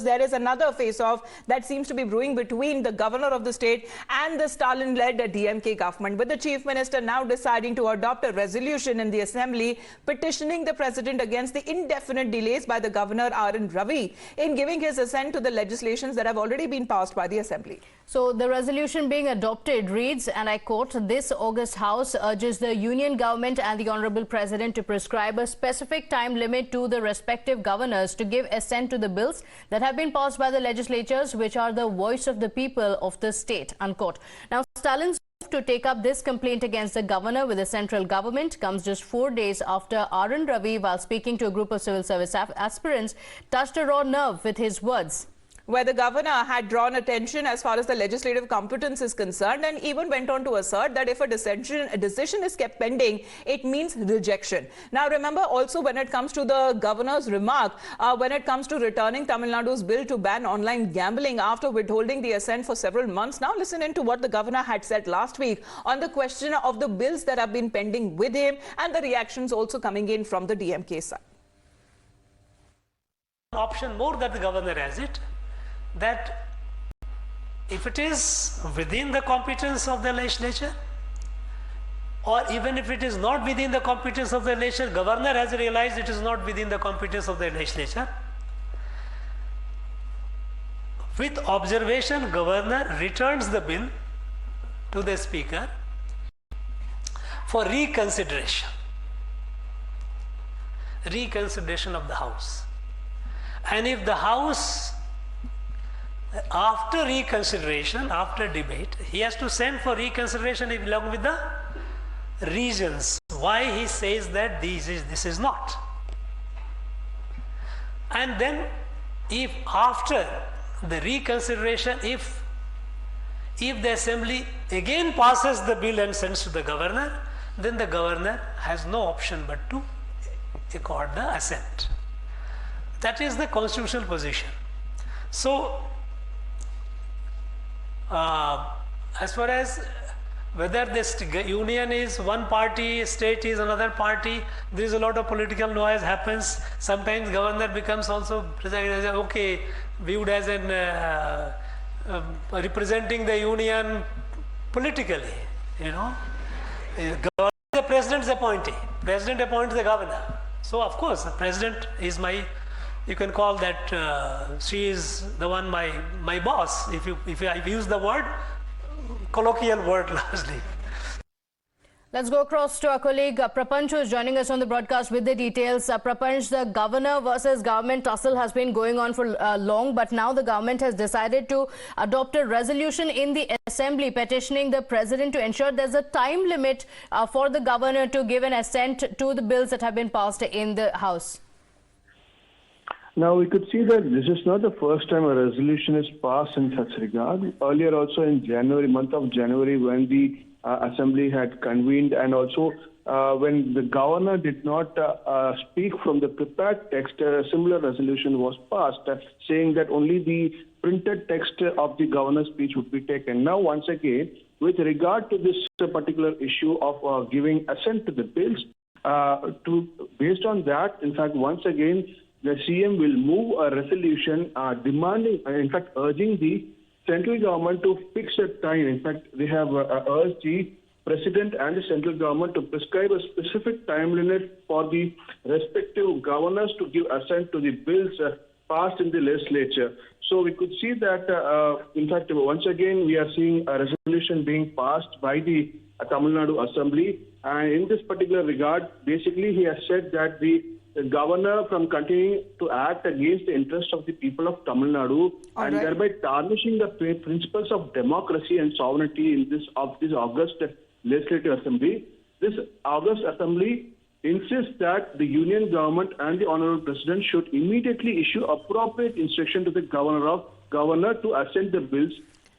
There is another face-off that seems to be brewing between the governor of the state and the Stalin-led DMK government, with the chief minister now deciding to adopt a resolution in the assembly petitioning the president against the indefinite delays by the Governor RN Ravi in giving his assent to the legislations that have already been passed by the assembly. So the resolution being adopted reads, and I quote, "This August House urges the Union government and the Honorable President to prescribe a specific time limit to the respective governors to give assent to the bills that have been passed by the legislatures, which are the voice of the people of the state," unquote. Now, Stalin's move to take up this complaint against the governor with the central government comes just 4 days after RN Ravi, while speaking to a group of civil service aspirants, touched a raw nerve with his words, where the governor had drawn attention as far as the legislative competence is concerned, and even went on to assert that if a decision is kept pending, it means rejection. Now, remember also, when it comes to the governor's remark, when it comes to returning Tamil Nadu's bill to ban online gambling after withholding the assent for several months, now listen in to what the governor had said last week on the question of the bills that have been pending with him, and the reactions also coming in from the DMK side. Option more that the governor has it, that if it is within the competence of the legislature, or even if it is not within the competence of the legislature, governor has realized it is not within the competence of the legislature. With observation, governor returns the bill to the speaker for reconsideration of the house. And if the house, after reconsideration, after debate, he has to send for reconsideration along with the reasons why he says that this is not. And then, if after the reconsideration, if the assembly again passes the bill and sends to the governor, then the governor has no option but to accord the assent. That is the constitutional position. So, as far as whether this union is one party, state is another party, there is a lot of political noise happens. Sometimes governor becomes also okay, viewed as an representing the union politically. You know, the president's appointee. President appoints the governor. So of course, the president is my. You can call that she is the one, my boss, if I use the word, colloquial word largely. Let's go across to our colleague Prapanch, who is joining us on the broadcast with the details. Prapanch, the governor versus government tussle has been going on for long, but now the government has decided to adopt a resolution in the assembly petitioning the president to ensure there's a time limit for the governor to give an assent to the bills that have been passed in the House. Now, we could see that this is not the first time a resolution is passed in such regard. Earlier also in January, month of January, when the assembly had convened, and also when the governor did not speak from the prepared text, a similar resolution was passed saying that only the printed text of the governor's speech would be taken. Now, once again, with regard to this particular issue of giving assent to the bills, based on that, in fact, once again, the CM will move a resolution demanding, in fact, urging the central government to fix a time. In fact, they have urged the president and the central government to prescribe a specific time limit for the respective governors to give assent to the bills passed in the legislature. So we could see that, in fact, once again, we are seeing a resolution being passed by the Tamil Nadu Assembly. And in this particular regard, basically, he has said that the governor from continuing to act against the interests of the people of Tamil Nadu, and thereby tarnishing the principles of democracy and sovereignty in this August Legislative Assembly. This August Assembly insists that the Union government and the Honorable President should immediately issue appropriate instruction to the governor to assent the bills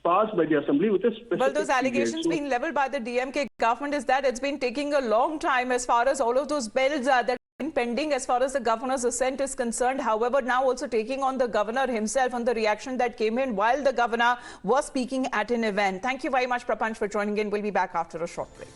passed by the assembly with a specific. Well, those allegations being leveled by the DMK government is that it's been taking a long time as far as all of those bills that have been pending as far as the governor's assent is concerned. However, now also taking on the governor himself on the reaction that came in while the governor was speaking at an event. Thank you very much, Prapanch, for joining in. We'll be back after a short break.